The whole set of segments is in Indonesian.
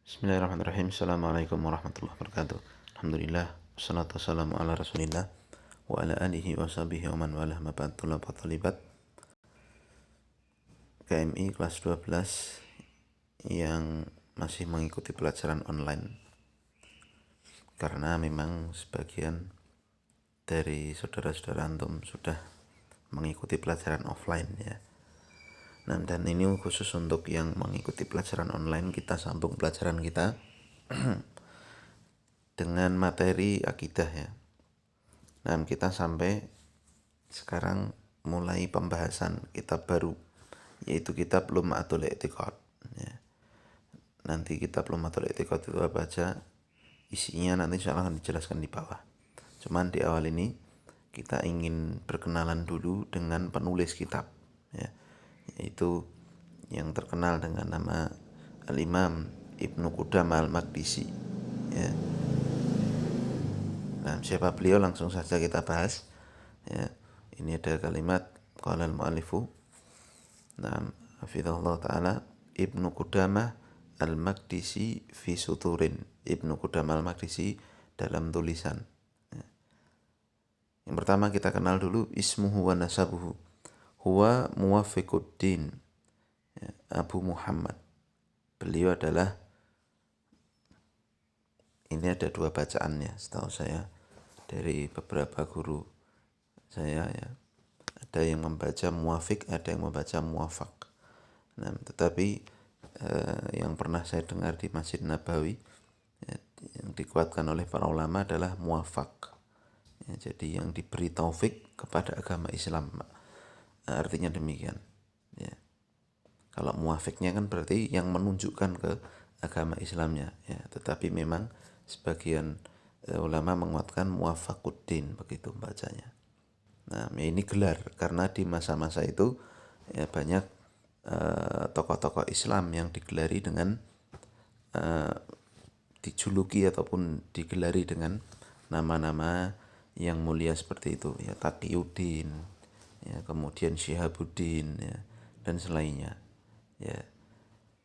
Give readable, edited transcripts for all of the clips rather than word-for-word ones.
Bismillahirrahmanirrahim. Assalamualaikum warahmatullahi wabarakatuh. Alhamdulillah. Wassalatu wassalamu ala rasulillah wa ala alihi wa sahbihi wa man walah ma ba'd. Tulab wa talibat KMI kelas 12 yang masih mengikuti pelajaran online, karena memang sebagian dari saudara-saudara antum sudah mengikuti pelajaran offline ya. Nah, dan ini khusus untuk yang mengikuti pelajaran online, kita sambung pelajaran kita dengan materi akidah ya. Nah, kita sampai sekarang mulai pembahasan kitab baru, yaitu kitab Lum'atul I'tiqad ya. Nanti kitab Lum'atul I'tiqad itu apa aja, isinya nanti insyaallah akan dijelaskan di bawah. Cuman di awal ini kita ingin berkenalan dulu dengan penulis kitab ya, yaitu yang terkenal dengan nama Al-Imam Ibnu Qudamah Al-Maqdisi ya. Nah, siapa beliau langsung saja kita bahas ya. Ini ada kalimat qala al-mu'allifu, nah, hafizahullah ta'ala, Ibnu Qudamah Al-Maqdisi fi suturin. Ibnu Qudamah Al-Maqdisi dalam tulisan ya. Yang pertama kita kenal dulu ismuhu wa nasabuhu. Huwa Muwaffiquddin ya, Abu Muhammad. Beliau adalah, ini ada dua bacaannya setahu saya dari beberapa guru saya ya. Ada yang membaca muwafiq, ada yang membaca muwafaq. Nah, tetapi yang pernah saya dengar di Masjid Nabawi ya, yang dikuatkan oleh para ulama adalah muwafaq ya, jadi yang diberi taufik kepada agama Islam, artinya demikian ya. Kalau muwafiqnya kan berarti yang menunjukkan ke agama Islamnya ya, tetapi memang sebagian ulama menguatkan muwaffaquddin, begitu bacanya. Nah, ini gelar karena di masa-masa itu ya banyak tokoh-tokoh Islam yang digelari dengan dijuluki ataupun digelari dengan nama-nama yang mulia seperti itu ya, Taqiyuddin ya, kemudian Syihabuddin ya, dan selainnya ya.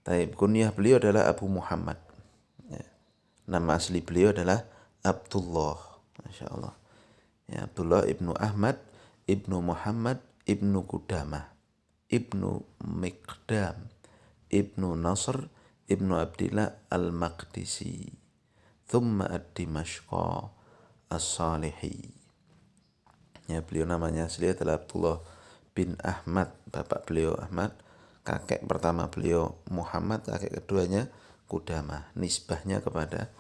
Taib, kunyah beliau adalah Abu Muhammad ya. Nama asli beliau adalah Abdullah, Masya Allah ya, Abdullah ibnu Ahmad ibnu Muhammad ibnu Qudamah ibnu Miqdam ibnu Nasr ibnu Abdillah Al-Maqdisi thumma ad-Dimashqa As-Salihi ya. Beliau namanya asli adalah Abdullah bin Ahmad, bapak beliau Ahmad, kakek pertama beliau Muhammad, kakek keduanya Qudamah, nisbahnya kepada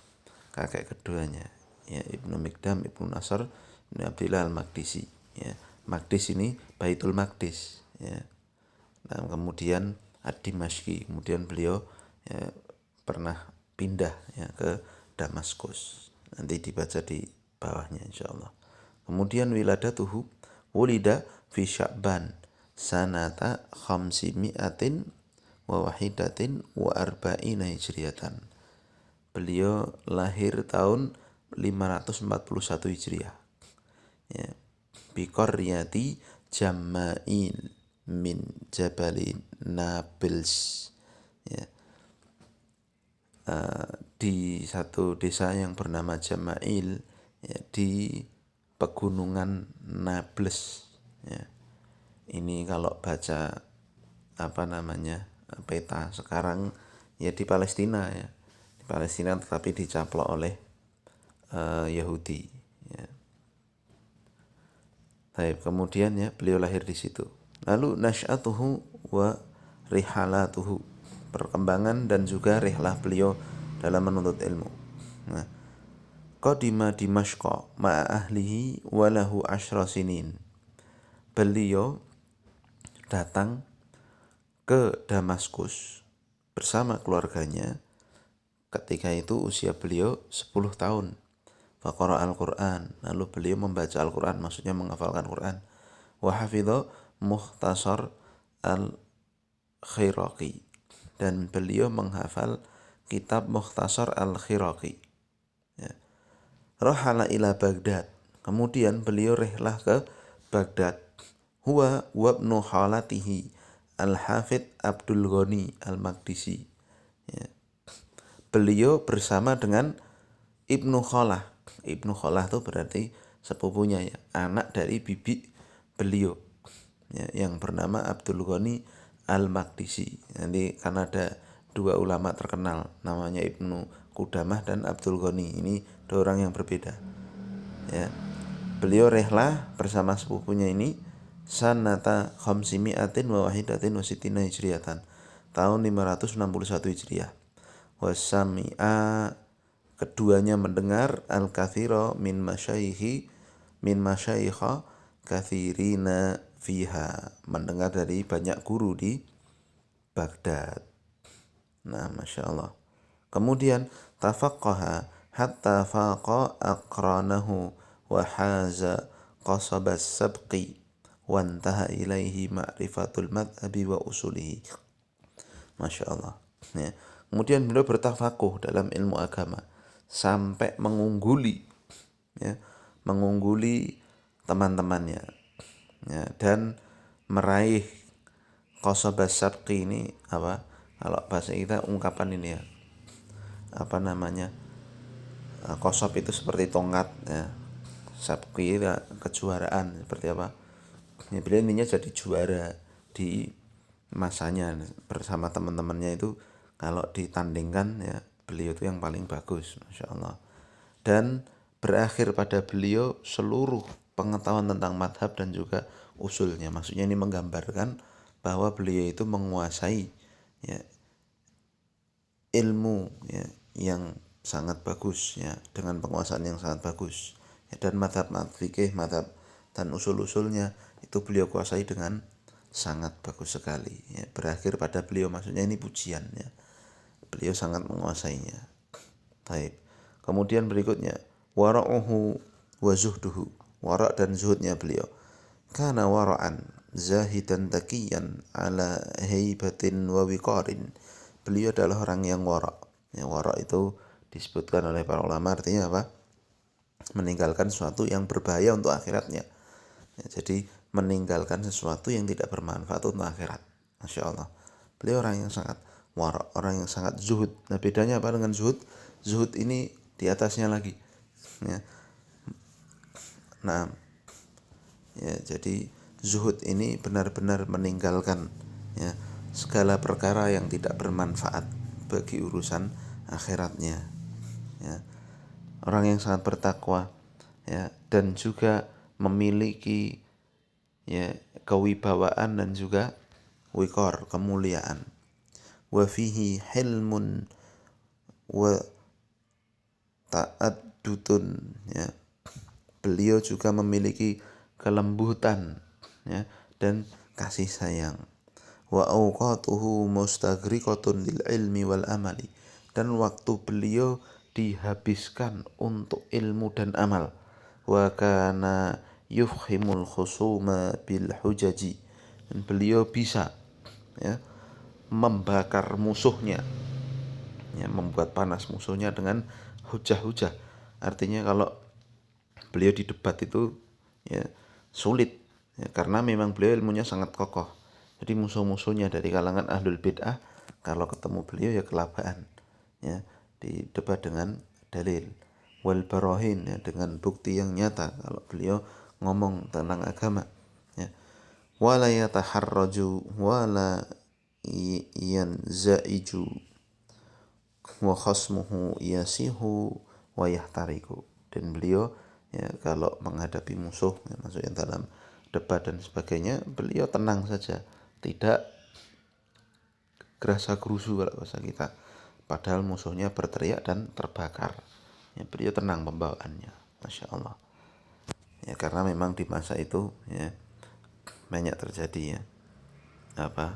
kakek keduanya ya, Ibnu Miqdam, Ibnu Nasr, Ibnu Abdillah Al-Maqdisi ya. Maqdis ini Baitul Maqdis ya. Nah, kemudian Ad-Dimashqi, kemudian beliau ya, pernah pindah ya ke Damaskus. Nanti dibaca di bawahnya insyaallah. Kemudian wiladatuhu wulida fi Sya'ban sanata khamsimi'atin wa wahidatin wa arba'ina hijriyatan. Beliau lahir tahun 541 Hijriah ya, bi qaryati Jama'il min Jabali Nablus ya. Di satu desa yang bernama Jama'il ya, di pegunungan Nablus ya. Ini kalau baca apa namanya peta sekarang ya di Palestina ya, di Palestina, tetapi dicaplok oleh Yahudi ya. Baik, kemudian ya beliau lahir di situ. Lalu nasy'atuhu wa rihalatuhu, perkembangan dan juga rihlah beliau dalam menuntut ilmu. Nah, qadima Dimashqa ma'a ahlihi wa lahu 10 sinin. Beliau datang ke Damaskus bersama keluarganya ketika itu usia beliau 10 tahun. Faqara al-Quran, lalu beliau membaca Al-Quran, maksudnya menghafalkan Quran. Wa hafidha Mukhtasar Al-Khiraqi, dan beliau menghafal kitab Mukhtasar Al-Khiraqi ya. Rahala ila Baghdad, kemudian beliau rihlah ke Baghdad. Huwa wabnu halatihi Al-Hafidh Abdul Ghani Al-Maqdisi ya. beliau bersama dengan Ibnu Kholah. Ibnu Kholah itu berarti sepupunya ya, anak dari bibi beliau ya, yang bernama Abdul Ghani Al-Maqdisi. Nanti karena ada dua ulama terkenal namanya Ibnu Qudamah dan Abdul Ghani. Ini dua orang yang berbeda. Ya. Beliau rehlah bersama sepupunya ini sanata khamsimi'atin wa wahidatin wa sitina hijriyatan. Tahun 561 Hijriah. Wasami'a, keduanya mendengar al-kathira min masyayikha kathirina fiha, mendengar dari banyak guru di Baghdad. Nah, Masya Allah. Kemudian tafaqqaha hatta faqa aqranahu wa haza qasabas sabqi wa intaha ilaihi ma'rifatul madhabi wa usulihi. Masya Allah ya. Kemudian beliau bertafakuh dalam ilmu agama sampai mengungguli ya, mengungguli teman-temannya ya, dan meraih qasabas sabqi. Ini apa, kalau bahasa kita ungkapan ini ya, apa namanya, qasab itu seperti tongkat ya, sabqi itu kejuaraan seperti apa ya, beliau ininya jadi juara di masanya bersama teman-temannya itu. Kalau ditandingkan ya, beliau itu yang paling bagus, Masya Allah. Dan berakhir pada beliau seluruh pengetahuan tentang madhab dan juga usulnya. Maksudnya ini menggambarkan bahwa beliau itu menguasai ya, ilmu ya, yang sangat bagus ya, dengan penguasaan yang sangat bagus ya, dan madhab fikih, madhab dan usul-usulnya itu beliau kuasai dengan sangat bagus sekali ya. Berakhir pada beliau, maksudnya ini pujian ya, beliau sangat menguasainya. Baik. Kemudian berikutnya wara'uhu wa zuhduhu, wara' dan zuhudnya beliau. Kana wara'an zahidan taqiyan ala haibatin wa wiqarin. Beliau adalah orang yang wara'. Ya, wara' itu disebutkan oleh para ulama artinya apa? Meninggalkan sesuatu yang berbahaya untuk akhiratnya. Ya, jadi meninggalkan sesuatu yang tidak bermanfaat untuk akhirat. Masya Allah. Beliau orang yang sangat wara', orang yang sangat zuhud. Nah, bedanya apa dengan zuhud? Zuhud ini di atasnya lagi ya. Nah ya, jadi zuhud ini benar-benar meninggalkan ya, segala perkara yang tidak bermanfaat bagi urusan akhiratnya ya. Orang yang sangat bertakwa ya, dan juga memiliki ya kewibawaan dan juga wikor, kemuliaan. Wa fihi hilmun wa ta'addudun ya. Beliau juga memiliki kelembutan ya, dan kasih sayang. Wa awqatuhu mustaghriqatun lil ilmi wal amali, dan waktu beliau dihabiskan untuk ilmu dan amal. Wa kana yufhimul khusuma bil hujaji, dan beliau bisa ya, membakar musuhnya ya, membuat panas musuhnya dengan hujah-hujah. Artinya kalau beliau di debat itu ya sulit ya, karena memang beliau ilmunya sangat kokoh. Jadi musuh-musuhnya dari kalangan ahlul bid'ah kalau ketemu beliau ya kelabaan ya, di debat dengan dalil wal barahin ya, dengan bukti yang nyata kalau beliau ngomong tentang agama ya. Wala yataharraju wala yanzaiju wa khasmuhu yasihu wa yahtariku. Dan beliau ya, kalau menghadapi musuh ya, maksudnya dalam debat dan sebagainya, beliau tenang saja, tidak gerasa gerusu kalau bahasa kita, padahal musuhnya berteriak dan terbakar ya, beliau tenang pembawaannya. Masya Allah ya, karena memang di masa itu ya banyak terjadi ya apa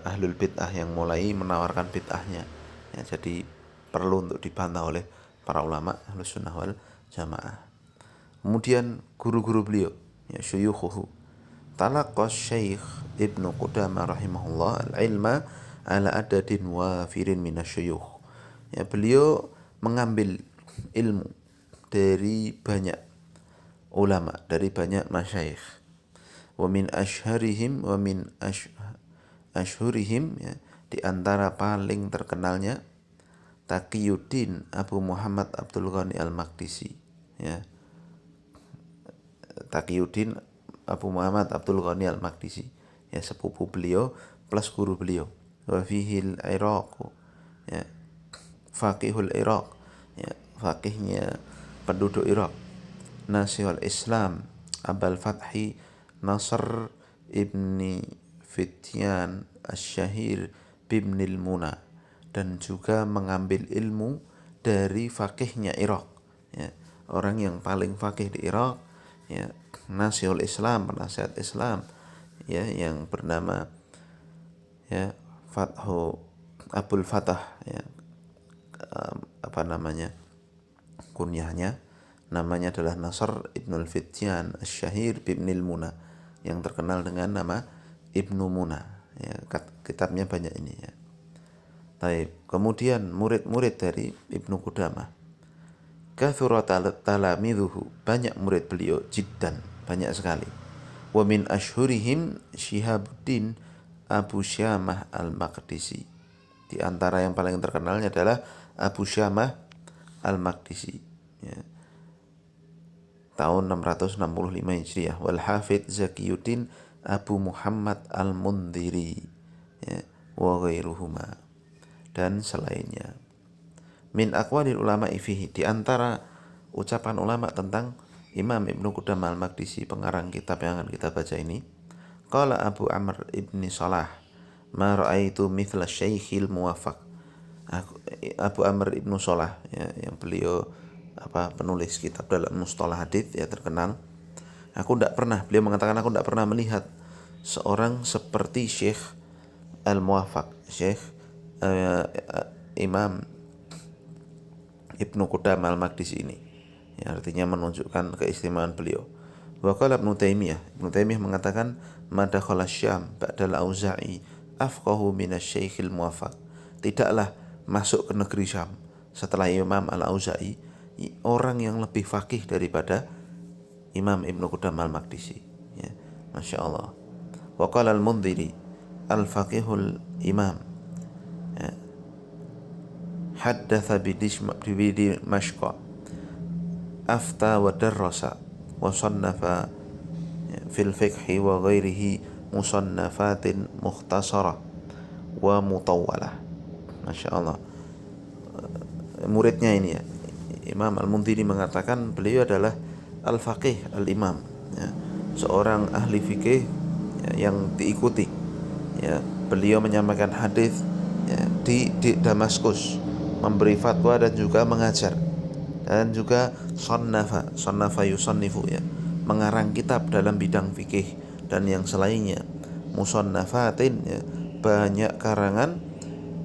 ahlul bid'ah yang mulai menawarkan bid'ahnya ya, jadi perlu untuk dibantah oleh para ulama ahlus sunnah wal jamaah. Kemudian guru-guru beliau ya, syuyukhuhu talaqqa syekh Ibnu Qudamah rahimahullah al-ilma ala adadin wafirin minasyuyukh ya, beliau mengambil ilmu dari banyak ulama, dari banyak masyayikh. Wa min ashharihim wa min ashhurihim ya, di antara paling terkenalnya Taqiyuddin Abu Muhammad Abdul Ghani Al-Maqdisi, ya. Taqiyuddin Abu Muhammad Abdul Ghani Al-Maqdisi, ya, sepupu beliau plus guru beliau. Wa fihil Iraq, ya, faqihul Iraq, ya, faqihnya penduduk Irak. Nasihul Islam Abul Fathi Nasr ibni Fityan Asy-Syahir bibnil Muna, dan juga mengambil ilmu dari faqihnya Irak, ya, orang yang paling faqih di Irak, ya, Nasihul Islam, penasihat Islam, ya, yang bernama, ya, Abul Fatah, ya, apa namanya, kunyahnya, namanya adalah Nasr ibnul Fityan Asy-Syahir bibnil Muna, yang terkenal dengan nama Ibnu Muna, ya, kitabnya banyak ini, ya. Baik, kemudian murid-murid dari Ibnu Qudamah, kathura talamidhuhu, banyak murid beliau, jiddan, banyak sekali. Wa min ashhurihim Syihabuddin Abu Syamah Al-Maqdisi, di antara yang paling terkenalnya adalah Abu Syamah Al-Maqdisi, ya, tahun 665 Hijriah. Wal Hafidz Zakiyuddin Abu Muhammad Al-Mundhiri, ya, wa ghairuhuma, dan selainnya. Min aqwalil ulama fihi, di antara ucapan ulama tentang Imam Ibnu Qudamah Al-Maqdisi, pengarang kitab yang akan kita baca ini, qala Abu Amr ibni Salah, ma ra'aitu mithla Syekhil Muwaffaq. Abu Amr ibnu Salah, ya, yang beliau penulis kitab dalam mustalah hadis, ya, terkenal. Beliau mengatakan, aku tidak pernah melihat seorang seperti Syekh Al-Muwaffaq, Syekh Imam Ibnu Qudamah Al-Maqdisi ini, ya, artinya menunjukkan keistimewaan beliau. Wa qala Ibnu Taimiyah mengatakan, madakhala Syam ba'dal Auza'i afqahu minasy-Syekhil Muwaffaq. Tidaklah masuk ke negeri Syam setelah Imam Al-Auza'i orang yang lebih faqih daripada Imam Ibnu Qudamah Al-Maqdisi, ya. Masya Allah. Wa qala Al-Mundhiri al-faqihul imam, ya, haddatha bidimashq afta wa darrasa wa sannafa fil fiqhi wa ghairihi musannafatin mukhtasarah wa mutawwalah. Masya Allah. Muridnya ini, ya, Imam Al-Mundhiri mengatakan beliau adalah al-faqih al-imam, ya, seorang ahli fikih, ya, yang diikuti, ya. Beliau menyampaikan hadis, ya, di Damaskus, memberi fatwa dan juga mengajar, dan juga sannafa yusannifu, ya, mengarang kitab dalam bidang fikih dan yang selainnya, musannafatin, ya, banyak karangan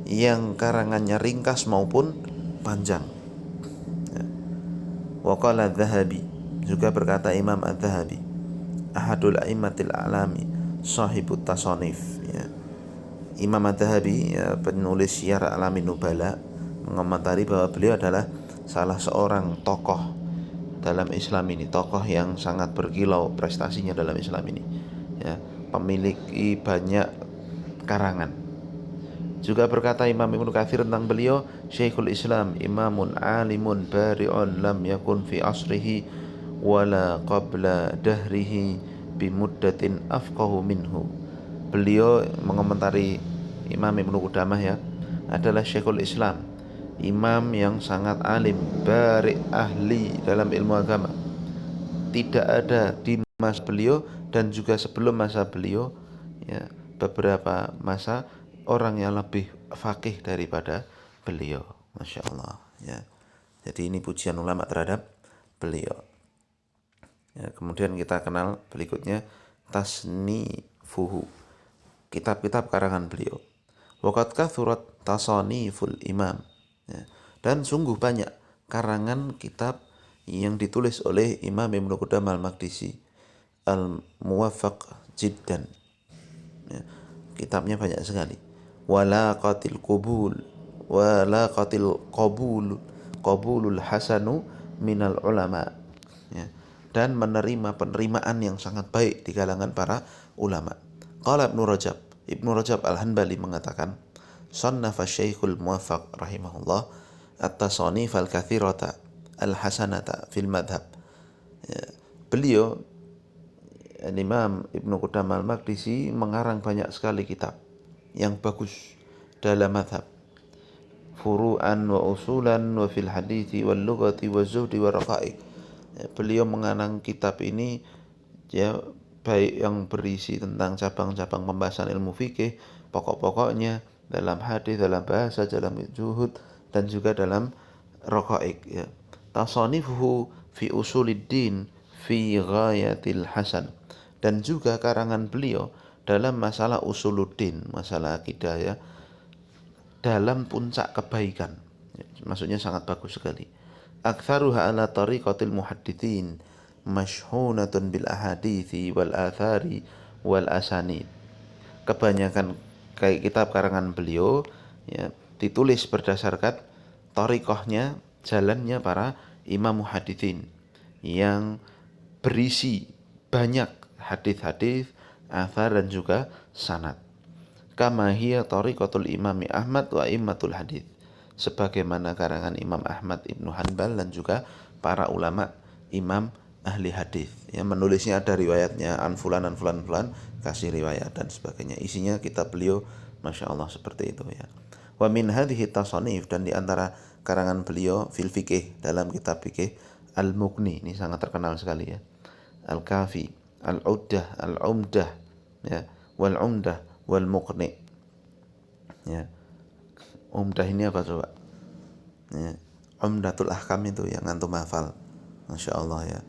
yang karangannya ringkas maupun panjang, ya. Wa qala Adz-Dzahabi, juga berkata Imam Adz-Dzahabi, ahadul a'immatil a'lami sahibut tasonif, ya. Imam Adz-Dzahabi, ya, penulis Syiar A'lamin Nubala, mengomentari bahwa beliau adalah salah seorang tokoh dalam Islam ini, tokoh yang sangat berkilau prestasinya dalam Islam ini, ya, memiliki banyak karangan. Juga berkata Imam Ibnu Katsir tentang beliau, Syekhul Islam imamun alimun bari'un lam yakun fi asrihi wala qabla dahrihi bimuddatin afqahu minhu. Beliau mengomentari Imam Ibnu Qudamah, ya, adalah Syekhul Islam, imam yang sangat alim, bari, ahli dalam ilmu agama. Tidak ada di masa beliau dan juga sebelum masa beliau, ya, beberapa masa orang yang lebih faqih daripada beliau. Masya Allah, ya. Jadi ini pujian ulama terhadap beliau, ya. Kemudian kita kenal berikutnya tasnifuhu, kitab-kitab karangan beliau. Waqad kathurat tasaniful imam, ya, dan sungguh banyak karangan kitab yang ditulis oleh Imam Ibnu Qudamah Al-Maqdisi Al-Muwaffaq jiddan, ya. Kitabnya banyak sekali. Wala qatil qabulul hasanu minal ulama, ya, dan menerima penerimaan yang sangat baik di kalangan para ulama. Qala Ibnu Rajab Al-Hanbali mengatakan, sannafa Syekhul Muwaffaq rahimahullah at-tasanif al-kathirata al-hasanata fil madhab. Ya, beliau Imam Ibnu Qudamah al-Maqdisi mengarang banyak sekali kitab yang bagus dalam madhab, furu'an wa usulan wa fil hadithi wal lughati wa zuhdi wa raqaiq. Ya, beliau mengarang kitab ini ya baik yang berisi tentang cabang-cabang pembahasan ilmu fikih, pokok-pokoknya dalam hadis, dalam bahasa, dalam zuhud, dan juga dalam raqaiq ya. Tasanifuhu fi usuliddin fi ghayatil hasan, dan juga karangan beliau dalam masalah usuluddin, masalah akidah ya, dalam puncak kebaikan. Maksudnya sangat bagus sekali. Aktsaruha ala tariqatil muhadditsin masyhunatun bil ahadithi wal athari wal asanid. Kebanyakan kayak kitab karangan beliau ya ditulis berdasarkan tariqahnya, jalannya para imam muhadditsin yang berisi banyak hadis-hadis, athar, dan juga sanad. Kama hiya tariqatul imami Ahmad wa immatul hadis, sebagaimana karangan Imam Ahmad Ibnu Hanbal dan juga para ulama imam ahli hadis. Ya, menulisnya ada riwayatnya, an fulan fulan, kasih riwayat dan sebagainya. Isinya kitab beliau Masya Allah seperti itu ya. Wa min hadhihi tasanif, dan di antara karangan beliau fil fikih, dalam kitab fikih Al-Mughni, ini sangat terkenal sekali ya. Al-Kafi, Al-Uddah, Al-Umdah ya, wal Umdah wal Mughni ya. Umdah ini apa coba ya, Umdatul Ahkam itu yang antum hafal, Masya Allah ya.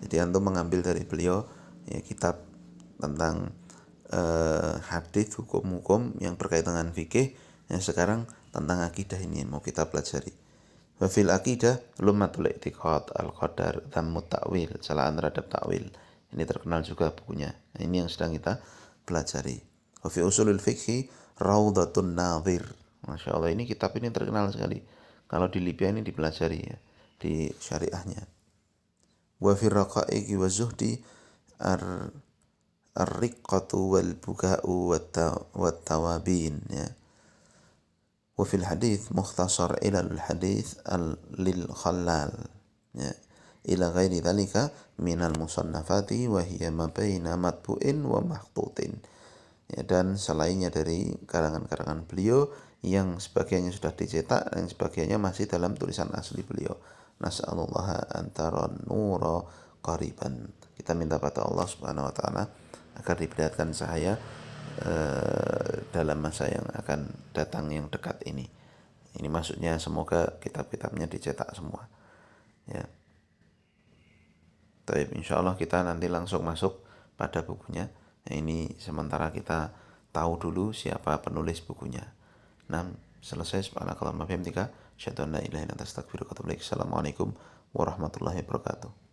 Jadi antum mengambil dari beliau ya kitab tentang hadis, hukum-hukum yang berkaitan dengan fikih. Yang sekarang tentang akidah ini mau kita pelajari. Wa fil akidah lumatul i'tiqad al-qadar dhammut ta'wil, celaan terhadap ta'wil. Ini terkenal juga bukunya. Nah, ini yang sedang kita pelajari. Wa fi usulul fikhi Raudatun Nadhir. Masya Allah, ini kitab ini terkenal sekali. Kalau di Libya ini dipelajari ya, di syariahnya. Wa fi raqaiqi wa zuhdi ar-riqqatu wal buka'u wat tawabin ya. Wa fil hadith mukhtasar ilal hadith lil khallal ya, ila ghairi dhalika minal musannafati wa hiya ma baina matbu'in wa makhtutin ya, dan selainnya dari karangan-karangan beliau yang sebagiannya sudah dicetak dan sebagainya masih dalam tulisan asli beliau. Nas'alullah antaron nura qariban. Kita minta pada Allah Subhanahu wa taala agar diperlihatkan cahaya dalam masa yang akan datang yang dekat ini. Ini maksudnya semoga kitab-kitabnya dicetak semua. Ya. Baik, insyaallah kita nanti langsung masuk pada bukunya. Ini sementara kita tahu dulu siapa penulis bukunya. Nah, selesai. Subhanakallahumma wa bihamdika asyhadu an la ilaha illa anta astaghfiruka wa atubu ilaik. Assalamualaikum warahmatullahi wabarakatuh.